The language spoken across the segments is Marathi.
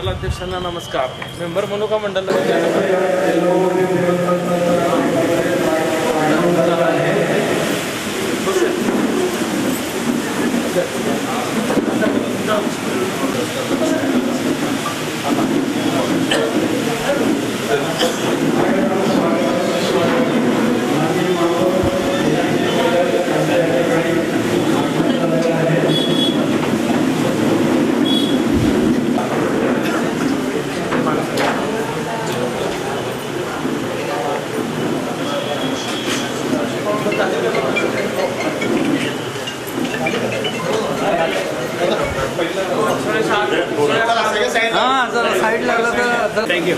मंडल अध्यक्षांना नमस्कार. मेंबर मनोका मंडल हां जरा साईड लागला तर थँक्यू.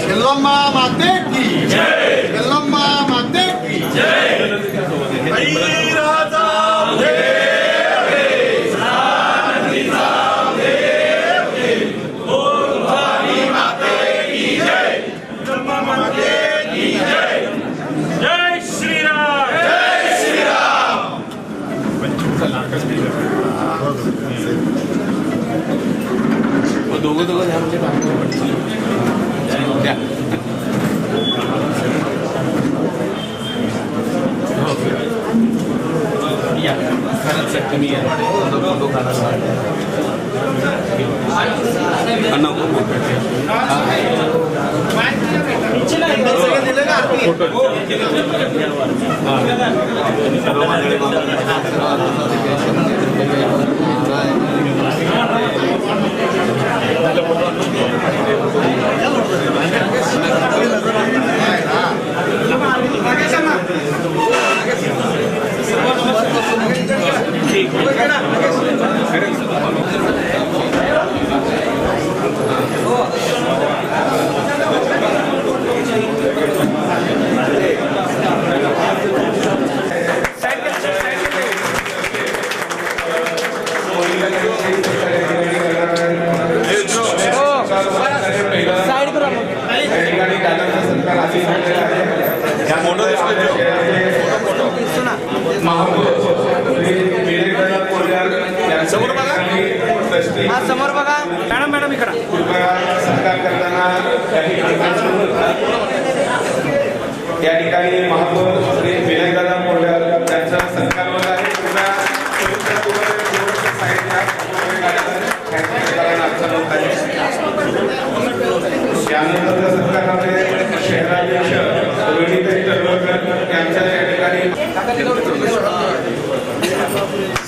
यल्लम्मा माते की जय, यल्लम्मा माते की जय। दोघं आमचे या खरंच तुम्ही फोटो काढा समोर बघा मॅडम मॅडम इकडा सत्कार करताना या ठिकाणी महापौर श्री विनयदादा पोळ्यार यांचा सत्कार होत आहे. यानंतर सत्कारामध्ये शहराध्यक्ष रोहिणीताई तळवलकर यांच्या या ठिकाणी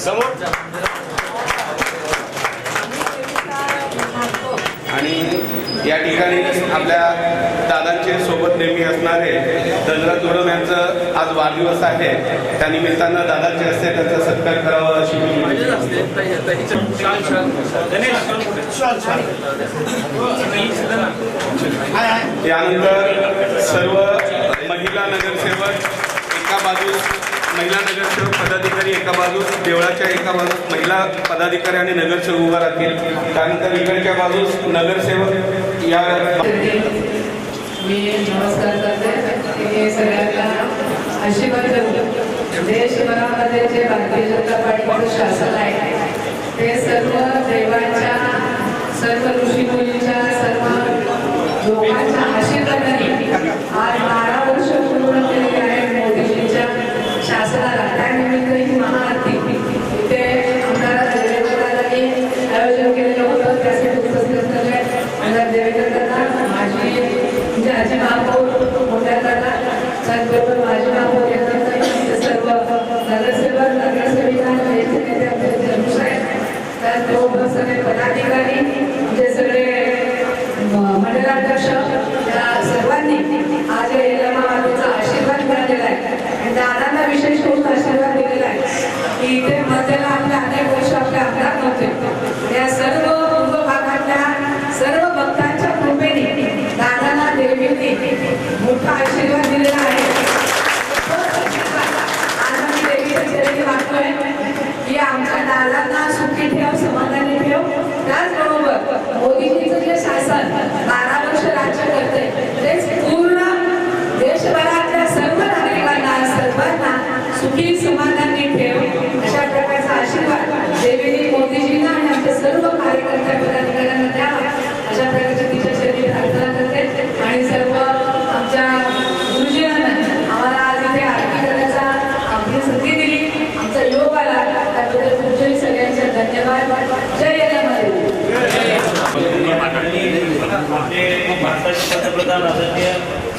समोर आणि या ठिकाणी आपल्या दादांचे सोबत नेहमी असणारे धनराज जोडम यांचं आज वाढदिवस आहे. त्या निमित्तानं दादांचे हस्ते त्यांचा सत्कार करावा अशी यानंतर सर्व महिला नगरसेवक एका बाजूस महिला नगरसेवक पदाधिकारी एका बाजूस देवळाच्या एका बाजूस महिला पदाधिकारी आणि नगरसेवक उभा राहतील. त्यानंतर इकडच्या बाजूस नगरसेवक या मी नमस्कार करते. सगळ्यांना आशीर्वाद करतो. जय शिवराय. राज्यामध्ये जे भारतीय जनता पार्टीचं शासन आहे ते सर्व देवांच्या, सर्व ऋषीमुनींच्या, सर्व लोकांच्या आशीर्वादाने आज 12 वर्ष पूर्ण केलेली आहे मोदीजींच्या शासनाला. त्यानिमित्त ही महाआरती इथे आमदार देवेंद्रदादांनी आयोजन केलेलं होतं. त्यासाठी उपस्थित असलेले आमदार देवेंद्रदादा, माजी म्हणजे आजी महापौर मोठ्या दादा, त्याचबरोबर माजी महापौर यांचे सर्व नगरसेवक, नगरसेविका, नेते आमचे जनुष आहेत, त्याचबरोबर सगळे पदाधिकारी, म्हणजे सगळे मंडलाध्यक्ष, या सर्वांनी आज या यल्लमा मातेचा आशीर्वाद मिळालेला आहे. आणि दादांना विशेष करून आशीर्वाद दिलेला आहे की इथे मध्यला आपल्या अनेक वर्ष आपले आमदार नव्हते. या सर्व पूर्व भागातल्या सर्व भक्तांच्या कृपेने दादांना देवीने मोठा आशीर्वाद दिलेला आहे. आज आम्ही देवीच्या चरणी मागतोय की आमच्या दादांना सुखी ठेव, समाधानी ठेव. त्याचबरोबर मोदीजींचं जे शासन 12 वर्ष राज्य करते तेच पूर्ण देशभरातल्या सर्व नागरिकांना, सर्वांना सुखी समाधानी ठेव, अशा प्रकारचा आशीर्वाद देवीने मोदीजींना आणि आमच्या सर्व कार्यकर्त्या पदाधिकाऱ्यांना द्यावा, अशा प्रकारची तिच्या शरीर प्रार्थना करते. आणि सर्व आमच्या गुरुजींना आम्हाला आज इथे आरती करण्याचा आपली संधी दिली, आमचा योग आला, त्याबद्दल तुमचे सगळ्यांचे धन्यवाद. जय यल्लमा देवी. आपले भारताचे पंतप्रधान आदरणीय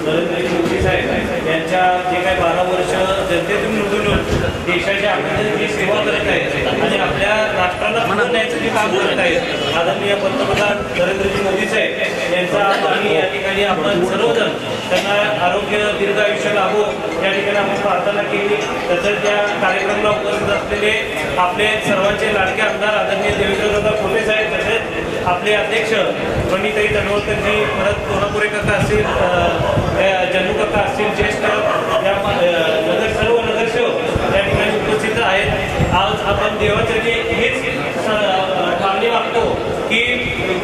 नरेंद्र मोदी साहेब यांच्या जे काही 12 वर्ष जनतेतून निवडून येऊन देशाच्या आपल्याला जी सेवा करत आहेत आणि आपल्या राष्ट्राला पुढे न्यायचं जे काम करत आहेत आदरणीय पंतप्रधान नरेंद्रजी मोदी साहेब यांचा आणि या ठिकाणी आपण सर्वजण त्यांना आरोग्य, दीर्घ आयुष्य लाभो या ठिकाणी आपण प्रार्थना केली. तसंच त्या कार्यक्रमाला उपस्थित असलेले आपले सर्वांचे लाडके आमदार आदरणीय देवेंद्रदादा फडणवीस साहेब, तसेच आपले अध्यक्ष प्रणिताई तनवरकरजी, परत कोल्हापुरे काका असतील, जन्नू काका असतील, ज्येष्ठ या सर्व नगरसेवक या ठिकाणी उपस्थित आहेत. आज आपण देवाचरणी हेच मागणी मागतो की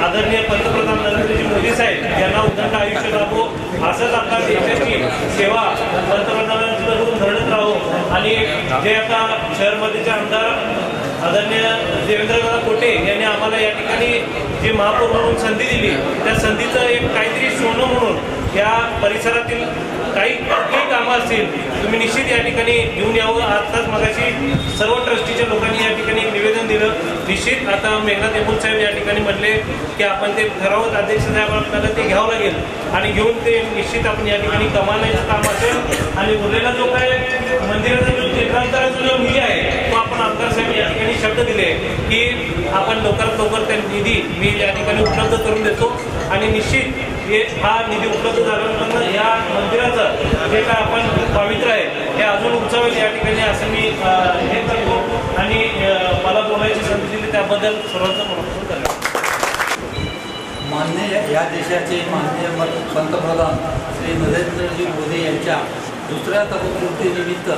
आदरणीय पंतप्रधान नरेंद्रजी मोदी साहेब यांना उदंड आयुष्य लाभो, असंच आपल्या देशाची सेवा पंतप्रधानांकडून घडत राहो. आणि जे आता शहरमध्येचे आमदार आदरणीय देवेंद्रदादा कोटे यांनी आम्हाला या ठिकाणी जे महापौर म्हणून संधी दिली, त्या संधीचं एक काहीतरी सोनं म्हणून या परिसरातील काही कामं असतील तुम्ही निश्चित या ठिकाणी घेऊन यावं. आताच मगाशी सर्व ट्रस्टीच्या लोकांनी या ठिकाणी एक निवेदन दिलं. निश्चित आता मेघनाथ देबूल साहेब या ठिकाणी म्हणले की आपण ते ठरावत अध्यक्ष साहेब आपल्याला ते घ्यावं लागेल आणि घेऊन ते निश्चित आपण या ठिकाणी कमावण्याचं काम असेल. आणि उरलेला जो काय मंदिराचा जो चित्रांतराचा जो निधी आहे तो आपण आमदार साहेब या ठिकाणी शब्द दिले की आपण लवकरात लवकर त्या निधी मी या ठिकाणी उपलब्ध करून देतो. आणि निश्चित हा निधी उपलब्ध झाल्यानंतर या मंदिराचं जे काय आपण पावित्र्य आहे हे अजून उंचावेल या ठिकाणी असं मी हे करतो. आणि मला बोलायची संधी दिली त्याबद्दल सर्वांचं मनपूर्वक धन्यवाद. माननीय या देशाचे माननीय पंतप्रधान श्री नरेंद्रजी मोदी यांच्या दुसऱ्या तपपूर्तीनिमित्त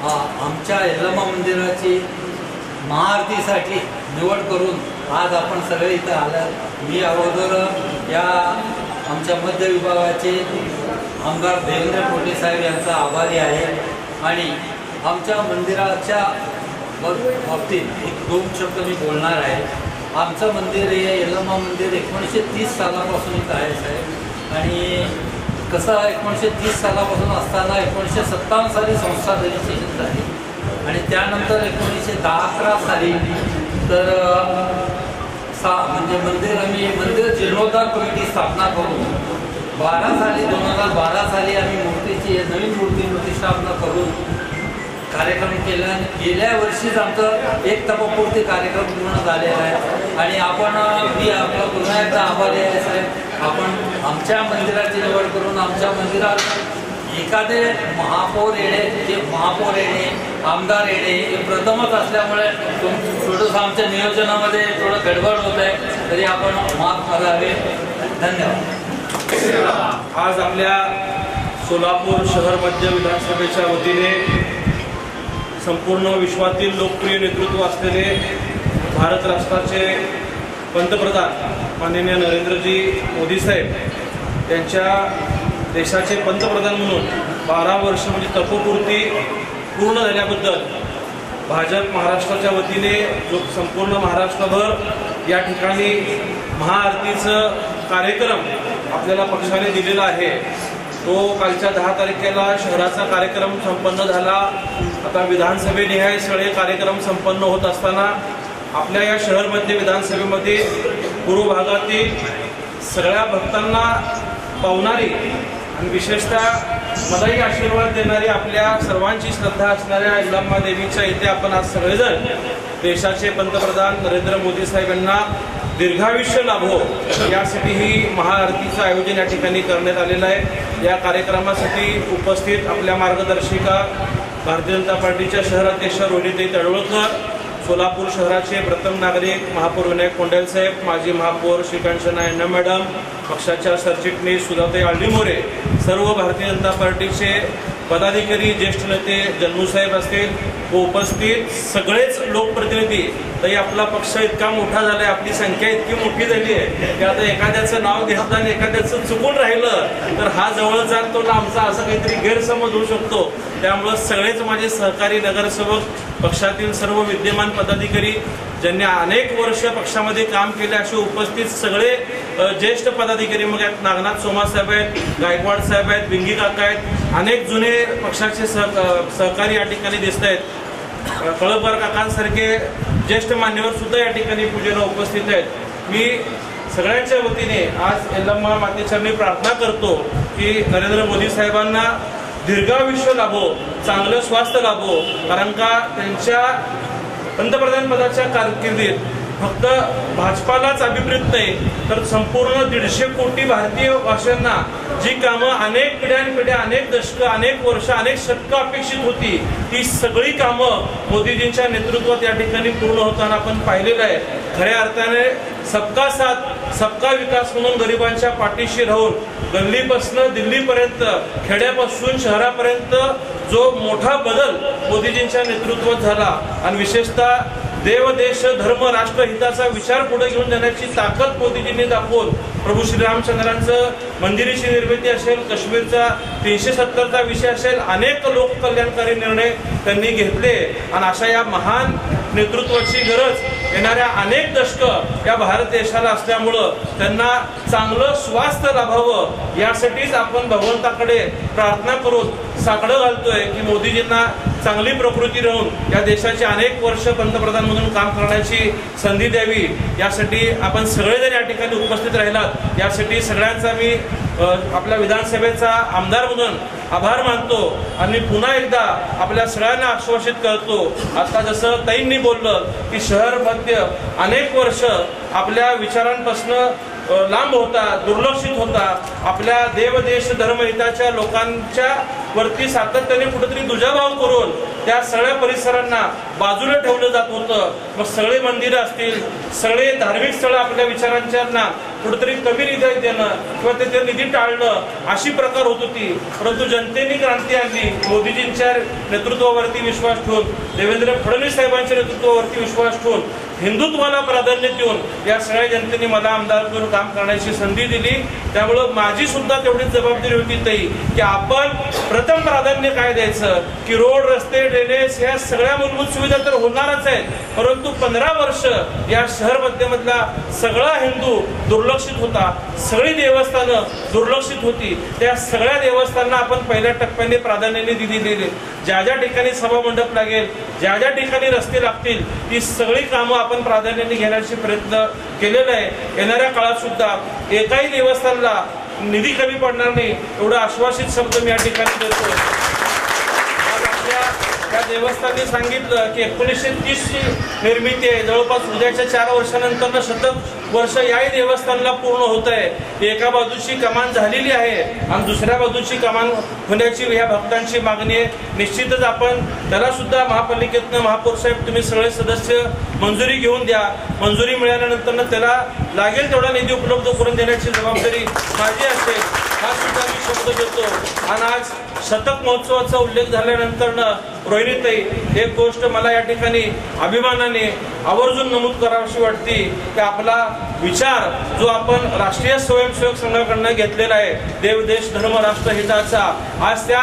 आमच्या यल्लमा मंदिराची महाआरतीसाठी निवड करून आज आपण सगळे इथं आलं. मी अगोदर या आमच्या मध्य विभागाचे आमदार देवेंद्र कोटे साहेब यांचा आभारी आहे. आणि आमच्या मंदिराच्या बाबतीत एक 2 शब्द मी बोलणार आहे. आमचं मंदिर हे यल्लमा मंदिर 1930 सालापासून इथं आहे साहेब. आणि कसं 1930 सालापासून असताना 1957 साली संस्था रजिस्ट्रेशन झाली आणि त्यानंतर 1910-11 साली तर म्हणजे मंदिर जीर्णोद्धार कमिटी स्थापना करून 2012 साली आम्ही मूर्तीची नवीन मूर्ती प्रतिष्ठापना करून कार्यक्रम केला. आणि गेल्या वर्षीच आमचं एक तपपूर्ती कार्यक्रम पूर्ण झालेला आहे. आणि मी आपला पुन्हा एकदा आभारी आहे साहेब. आपण आमच्या मंदिराची निवड करून आमच्या मंदिरात एखादे महापौर येणे आमदार येणे हे प्रथमच असल्यामुळे थोडंसं आमच्या नियोजनामध्ये थोडं गडबड होत आहे, तरी आपण माफ करावे. धन्यवाद. आज आपल्या सोलापूर शहर मध्य विधानसभेच्या वतीने संपूर्ण विश्वातील लोकप्रिय नेतृत्व असलेले भारत राष्ट्राचे पंतप्रधान माननीय नरेंद्रजी मोदी साहेब यांच्या देशाचे पंतप्रधान म्हणून 12 वर्ष म्हणजे तपपूर्ती पूर्ण झाल्याबद्दल भाजप महाराष्ट्राच्या वतीने जो संपूर्ण महाराष्ट्रभर या ठिकाणी महाआरतीचं कार्यक्रम आपल्याला पक्षाने दिलेला आहे, तो कालच्या 10 तारखेला शहराचा कार्यक्रम संपन्न झाला. आता विधानसभेनिहाय सगळे कार्यक्रम संपन्न होत असताना आपल्या या शहरमध्ये विधानसभेमध्ये पूर्व भागातील सगळ्या भक्तांना पावणारी आणि विशेषतः मलाही आशीर्वाद देणारी आपल्या सर्वांची श्रद्धा असणाऱ्या यल्लाम्मा देवीच्या इथे आपण आज सगळेजण देशाचे पंतप्रधान नरेंद्र मोदी साहेब यांना दीर्घायुष्य लाभो यासाठी ही महाआरतीचं आयोजन या ठिकाणी करण्यात आलेलं आहे. या कार्यक्रमासाठी उपस्थित आपल्या मार्गदर्शिका भारतीय जनता पार्टीच्या शहराध्यक्ष रोहिणीताई तळवलकर, सोलापूर शहराचे प्रथम नागरिक महापौर विनायक कोंडेल साहेब, माजी महापौर श्रीकांचना यांना मॅडम, पक्षाच्या सरचिटणीस सुधाताई आळडीमोरे, सर्व भारतीय जनता पार्टीचे पदाधिकारी, ज्येष्ठ नेते जन्मूसाहेब असतील व उपस्थित सगळेच लोकप्रतिनिधी. तरी आपला पक्ष इतका मोठा झाला आहे, आपली संख्या इतकी मोठी झाली आहे की आता एखाद्याचं नाव घेतलं आणि एखाद्याचं चुकून राहिलं तर हा जवळ जातो ना आमचा असं काहीतरी गैरसमज होऊ शकतो. त्यामुळं सगळेच माझे सहकारी नगरसेवक, पक्षातील सर्व विद्यमान पदाधिकारी ज्यांनी अनेक वर्ष पक्षामध्ये काम केले असे उपस्थित सगळे ज्येष्ठ पदाधिकारी, मग यात नागनाथ सोमा साहेब आहेत, गायकवाड साहेब आहेत, विंगी काका आहेत, अनेक जुने पक्षाचे सहकारी या ठिकाणी दिसत आहेत. कळपकर काकांसारखे ज्येष्ठ मान्यवर सुद्धा या ठिकाणी पूजेला उपस्थित आहेत. मी सगळ्यांच्या वतीने आज यल्लाम्मा मातेचरणी प्रार्थना करतो की नरेंद्र मोदी साहेबांना दीर्घायुष्य लाभो, चांगलं स्वास्थ्य लाभो. कारण का त्यांच्या पंतप्रधान पदाच्या कारकिर्दीत फक्त भाजपालाच अभिप्रेत नाही तर संपूर्ण 150 कोटी भारतीय वासियांना जी कामं अनेक पिढ्यानपिढ्या, अनेक दशकं, अनेक वर्ष, अनेक शतकं अपेक्षित होती, ती सगळी कामं मोदीजींच्या नेतृत्वात या ठिकाणी पूर्ण होताना आपण पाहिलेलं आहे. खऱ्या अर्थाने सबका साथ सबका विकास म्हणून गरिबांच्या पाठीशी राहून गल्लीपासून दिल्लीपर्यंत, खेड्यापासून शहरापर्यंत जो मोठा बदल मोदीजींच्या नेतृत्वात झाला आणि विशेषतः देव, देश, धर्म, राष्ट्रहिताचा विचार पुढे घेऊन जाण्याची ताकद मोदीजींनी दाखवून प्रभू श्रीरामचंद्रांचं मंदिराची निर्मिती असेल, काश्मीरचा 370चा विषय असेल, अनेक लोककल्याणकारी निर्णय त्यांनी घेतले. आणि अशा या महान नेतृत्वाची गरज येणाऱ्या अनेक दशकं या भारत देशाला असल्यामुळं त्यांना चांगलं स्वास्थ्य लाभावं यासाठीच आपण भगवंताकडे प्रार्थना करून साकडं घालतोय की मोदीजींना चांगली प्रकृती राहून या देशाचे अनेक वर्ष पंतप्रधान म्हणून काम करण्याची संधी द्यावी. यासाठी आपण सगळेजण या ठिकाणी उपस्थित राहिलात, यासाठी सगळ्यांचा मी आपल्या विधानसभेचा आमदार म्हणून आभार मानतो आणि पुन्हा एकदा आपल्या सगळ्यांना आश्वासित करतो. आता जसं ताईंनी बोललं की शहर मध्य अनेक वर्ष आपल्या विचारांपासून लांब होता, दुर्लक्षित होता, आपल्या देव, देश, धर्महिताच्या लोकांच्या वरती सातत्याने कुठेतरी दुजाभाव करून त्या सगळ्या परिसरांना बाजूला ठेवलं जात होतं. मग सगळे मंदिरं असतील, सगळे धार्मिक स्थळं आपल्या विचारांच्यांना कुठेतरी कमी निधी देणं किंवा तिथे निधी टाळणं अशी प्रकार होत होती. परंतु जनतेने क्रांती आणली, मोदीजींच्या नेतृत्वावरती विश्वास ठेवून, देवेंद्र फडणवीस साहेबांच्या नेतृत्वावरती विश्वास ठेवून, हिंदुत्वाला प्राधान्य देऊन या सगळ्या जनतेने मला आमदार म्हणून काम करण्याची संधी दिली. त्यामुळं माझी सुद्धा तेवढीच जबाबदारी होती ताई की आपण प्रथम प्राधान्य काय द्यायचं की रोड, रस्ते, ड्रेनेज ह्या सगळ्या मूलभूत सुविधा तर होणारच आहेत, परंतु 15 वर्ष या शहर मध्यमधला सगळा हिंदू दुर्लक्षित होता, सगळी देवस्थानं दुर्लक्षित होती. त्या सगळ्या देवस्थानांना आपण पहिल्या टप्प्याने प्राधान्याने दिलेली, ज्या ज्या ठिकाणी सभामंडप लागेल, ज्या ज्या ठिकाणी रस्ते लागतील, ती सगळी कामं आपण प्राधान्याने घेण्याचे प्रयत्न केलेला आहे. येणाऱ्या काळात सुद्धा एकाही देवस्थानला निधी कमी पडणार नाही एवढं आश्वासित शब्द मी या ठिकाणी देतो. आज आपल्या त्या देवस्थानने सांगितलं की 1930 ची निर्मिती आहे, जवळपास उद्याच्या 4 वर्षानंतर शतक वर्ष याही देवस्थानला पूर्ण होत आहे. एका बाजूची कमान झालेली आहे आणि दुसऱ्या बाजूची कमान होण्याची ह्या भक्तांची मागणी आहे. निश्चितच आपण त्याला सुद्धा महापालिकेतनं महापौर साहेब तुम्ही सगळे सदस्य मंजुरी घेऊन द्या. मंजुरी मिळाल्यानंतर त्याला लागेल तेवढा निधी उपलब्ध करून देण्याची जबाबदारी माझी असेल, हा सुद्धा मी शब्द देतो. आणि आज शतक महोत्सवाचा उल्लेख झाल्यानंतर रोहिणीताई, एक गोष्ट मला या ठिकाणी अभिमानाने आवर्जून नमूद करावीशी वाटते की आपला विचार जो आपण राष्ट्रीय स्वयंसेवक संघाकडनं घेतलेला आहे, देव, देश, धर्म, राष्ट्र हिताचा, आज त्या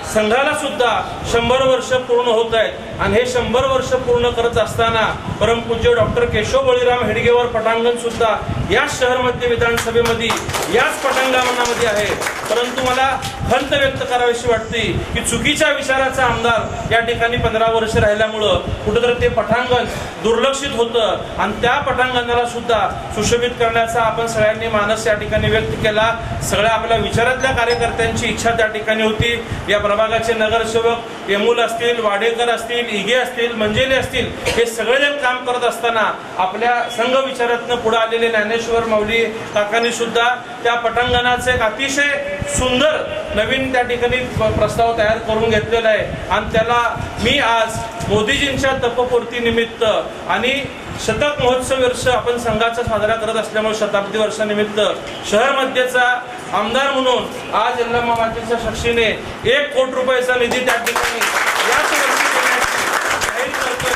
संघाला सुद्धा 100 वर्ष पूर्ण होत आहेत आणि हे 100 वर्ष पूर्ण करत असताना परमपूज्य डॉक्टर केशव बळीराम हेडगेवार पटांगण सुद्धा याच शहर मध्य विधानसभेमध्ये याच पटांगणामध्ये आहे. परंतु मला खंत व्यक्त करावीशी वाटते की चुकीच्या विचाराचा आमदार या ठिकाणी 15 वर्ष राहिल्यामुळं कुठेतरी ते पटांगण दुर्लक्षित होतं आणि त्या पटांगणाला सुद्धा सुशोभित करण्याचा आपण सगळ्यांनी मानस या ठिकाणी व्यक्त केला. सगळ्या आपल्या विचारातल्या कार्यकर्त्यांची इच्छा त्या ठिकाणी होती. या प्रभागाचे नगरसेवक येमूल असतील, वाडेकर असतील, इगे असतील, मंजेले असतील, हे सगळेजण काम करत असताना आपल्या संघ विचारातनं पुढे आलेले ज्ञानेश्वर माऊली काकांनी सुद्धा त्या पटांगणाचे एक अतिशय सुंदर नवीन त्या ठिकाणी प्रस्ताव तयार करून घेतलेला आहे आणि त्याला मी आज मोदीजींच्या तपपूर्ती निमित्त आणि शतक महोत्सव वर्ष आपण संघाचा साजरा करत असल्यामुळे शताब्दी वर्षानिमित्त शहर मध्येचा आमदार म्हणून आज यल्लम्मा मातेच्या साक्षीने 1 कोटी रुपयाचा निधी त्या ठिकाणी याच वर्षी देण्याची जाहीर करतोय.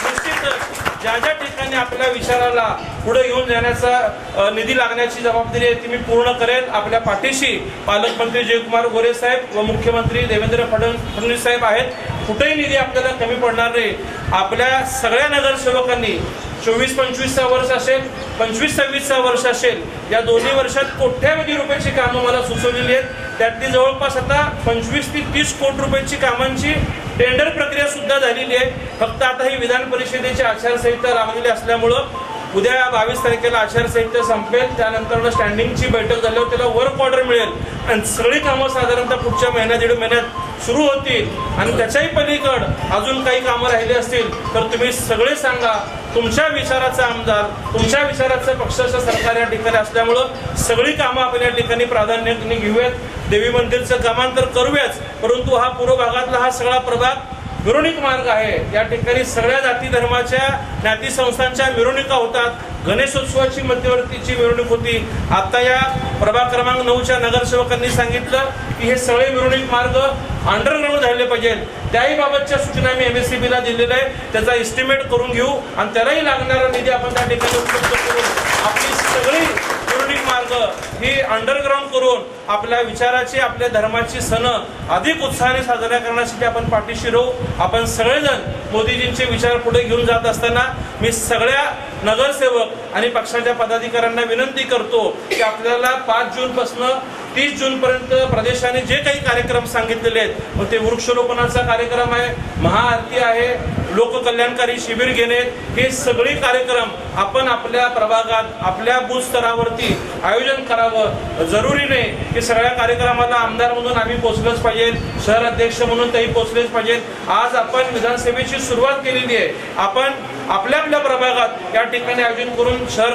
निश्चितच ज्या ज्या ठिकाणी आपल्या विचाराला पुढे घेऊन जाण्याचा निधी लागण्याची जबाबदारी आहे ती मी पूर्ण करेन. आपल्या पाठीशी पालकमंत्री जयकुमार गोरे साहेब व मुख्यमंत्री देवेंद्र फडणवीस साहेब आहेत. कुठेही निधी आपल्याला कमी पडणार नाही. आपल्या सगळ्या नगरसेवकांनी 24-25 वर्ष असेल, 25-26 वर्ष असेल, या दोन्ही वर्षात कोट्यावधी रुपयाची कामं मला सुचवलेली आहेत. त्यातली जवळपास आता 25 ते 30 कोटी रुपयाची कामांची टेंडर प्रक्रिया सुद्धा झालेली आहे. फक्त आता ही विधान परिषदेची आचारसंहिता लागलेली असल्यामुळं उद्या 22 तारखेला आचारसंहिता संपेल. त्यानंतर स्टँडिंगची बैठक झाल्यावर त्याला वर्क ऑर्डर मिळेल आणि सगळी कामं साधारणतः पुढच्या महिन्यात 1.5 महिन्यात सुरू होतील. आणि त्याच्याही पलीकड अजून काही कामं राहिली असतील तर तुम्ही सगळे सांगा. तुमच्या विचाराचा आमदार, तुमच्या विचाराचं पक्षाचं सरकार या ठिकाणी असल्यामुळं सगळी कामं आपण या ठिकाणी प्राधान्याने घेऊयात. देवी मंदिरचं कामान तर करूयाच, परंतु हा पूर्व भागातला हा सगळा प्रभाग मिरवणूक मार्ग आहे. या ठिकाणी सगळ्या जाती धर्माच्या ज्ञाती संस्थांच्या मिरवणुका होतात. गणेशोत्सवाची मध्यवर्तीची मिरवणूक होती. आता या प्रभाग क्रमांक 9च्या नगरसेवकांनी सांगितलं की हे सगळे मिरवणूक मार्ग अंडरग्राऊंड झाले पाहिजे. त्याही बाबतच्या सूचना मी MSCBला दिलेल्या आहे. त्याचा एस्टिमेट करून घेऊ आणि त्यालाही लागणारा निधी आपण त्या ठिकाणी उपलब्ध करून आपली सगळी मिरवणूक मार्ग ही अंडरग्राऊंड करून आपल्या विचाराची, आपल्या धर्माची सण अधिक उत्साहाने साजरा करण्यासाठी आपण पाठीशी राहू. आपण सगळेजण मोदीजींचे विचार पुढे घेऊन जात असताना मी सगळ्या नगरसेवक आणि पक्षाच्या पदाधिकाऱ्यांना विनंती करतो की आपल्याला 5 जूनपासून 30 जूनपर्यंत प्रदेशाने जे काही कार्यक्रम सांगितलेले आहेत, मग ते वृक्षारोपणाचा कार्यक्रम आहे, महाआरती आहे, लोककल्याणकारी शिबिर घेणे, हे सगळे कार्यक्रम आपण आपल्या प्रभागात, आपल्या बूथ स्तरावरती आयोजन करावं. जरुरी नाही की सगळ्या कार्यक्रमाला आमदार म्हणून आम्ही पोचलंच पाहिजे, शहर अध्यक्ष म्हणून तेही पोचलेच पाहिजेत. आज आपण विधानसभेची सुरुवात केलेली आहे. आपण आपल्या आपल्या प्रभागात या ठिकाणी आयोजन करून शहर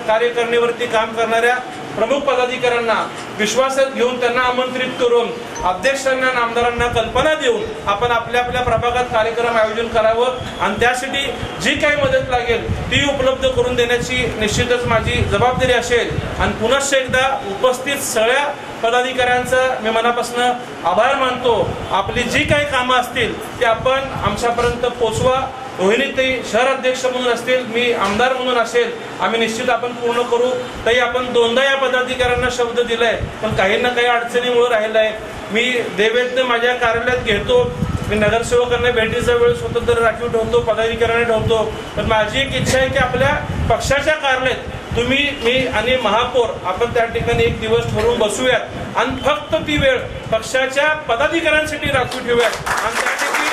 कार्यकारिणीवरती काम करणाऱ्या प्रमुख पदाधिकाऱ्यांना विश्वासात घेऊन त्यांना आमंत्रित करून अध्यक्षांना आणि आमदारांना कल्पना देऊन आपण आपल्या आपल्या प्रभागात कार्यक्रम आयोजन करावं आणि त्यासाठी जी काही मदत लागेल ती उपलब्ध करून देण्याची निश्चितच माझी जबाबदारी असेल. आणि पुनश्च एकदा उपस्थित सगळ्या पदाधिकाऱ्यांचा मी मनापासून आभार मानतो. आपली जी काही कामं असतील ती आपण आमच्यापर्यंत पोचवा. रोहिणीताई शहर अध्यक्ष म्हणून असतील, मी आमदार म्हणून असेल, आम्ही निश्चित आपण पूर्ण करू. ताई आपण 2दा या पदाधिकाऱ्यांना शब्द दिलाय, पण काही ना काही अडचणीमुळे राहिलाय. मी देवेंद्र माझ्या कार्यालयात घेतो, मी नगरसेवकांना भेटीचा वेळ स्वतंत्र राखीव ठेवतो, पदाधिकाऱ्यांना ठेवतो. पण माझी एक इच्छा आहे की आपल्या पक्षाच्या कार्यालयात तुम्ही, मी आणि महापौर आपण त्या ठिकाणी एक दिवस ठरवून बसूयात आणि फक्त ती वेळ पक्षाच्या पदाधिकाऱ्यांसाठी राखीव ठेवूयात. आणि त्यासाठी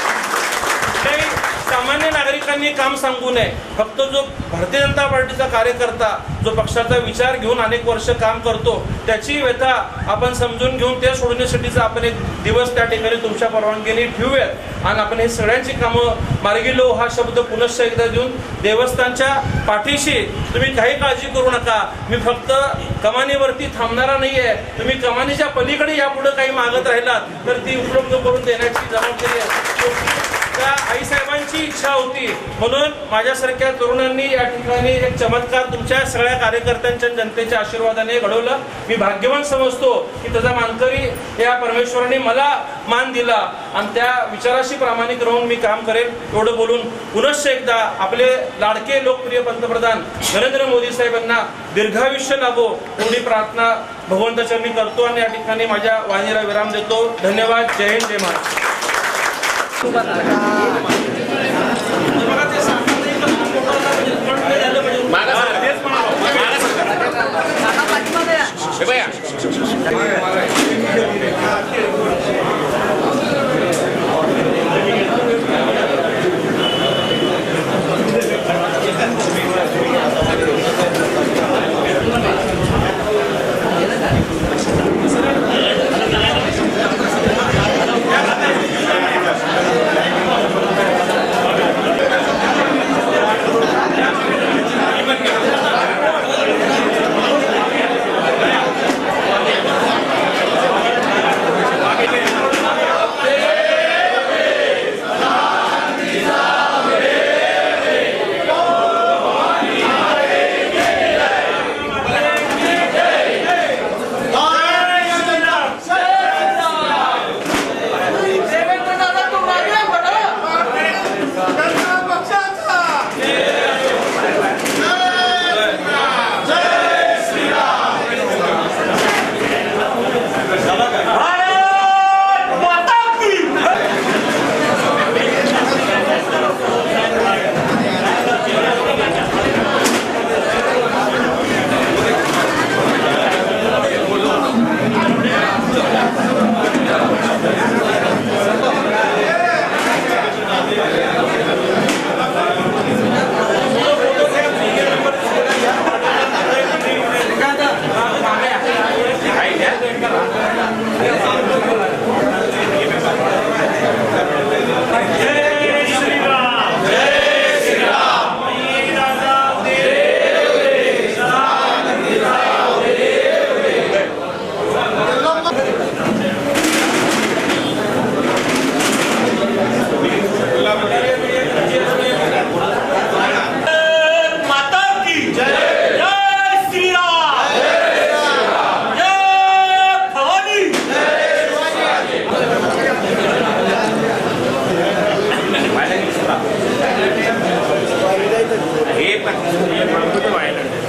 कुठल्याही सामान्य नागरिकांनी काम सांगू नये. फक्त जो भारतीय जनता पार्टीचा कार्यकर्ता जो पक्षाचा विचार घेऊन अनेक वर्ष काम करतो त्याची व्यथा आपण समजून घेऊन त्या सोडवण्यासाठीचा आपण एक दिवस त्या ठिकाणी तुमच्या परवानगीने ठेवूयात आणि आपण हे सगळ्यांची कामं मार्गी लावू. हा शब्द पुनश्च एकदा देऊन देवस्थानच्या पाठीशी तुम्ही काही काळजी करू नका. मी फक्त कमानीवरती थांबणारा नाही आहे. तुम्ही कमानीच्या पलीकडे यापुढे काही मागत राहिलात तर ती उपलब्ध करून देण्याची जबाबदारी आहे. त्या आईसाहेबांची इच्छा होती, म्हणून माझ्यासारख्या तरुणांनी या ठिकाणी एक चमत्कार तुमच्या सगळ्या कार्यकर्त्यांच्या जनतेच्या आशीर्वादाने घडवलं. मी भाग्यवान समजतो की त्याचा मानकरी या परमेश्वराने मला मान दिला आणि त्या विचाराशी प्रामाणिक राहून मी काम करेन. एवढं बोलून पुनश्च एकदा आपले लाडके लोकप्रिय पंतप्रधान नरेंद्र मोदी साहेबांना दीर्घायुष्य लाभो एवढी प्रार्थना भगवंताच्या मी करतो आणि या ठिकाणी माझ्या वाणीला विराम देतो. धन्यवाद. जय हिंद, जय महाराष्ट्र.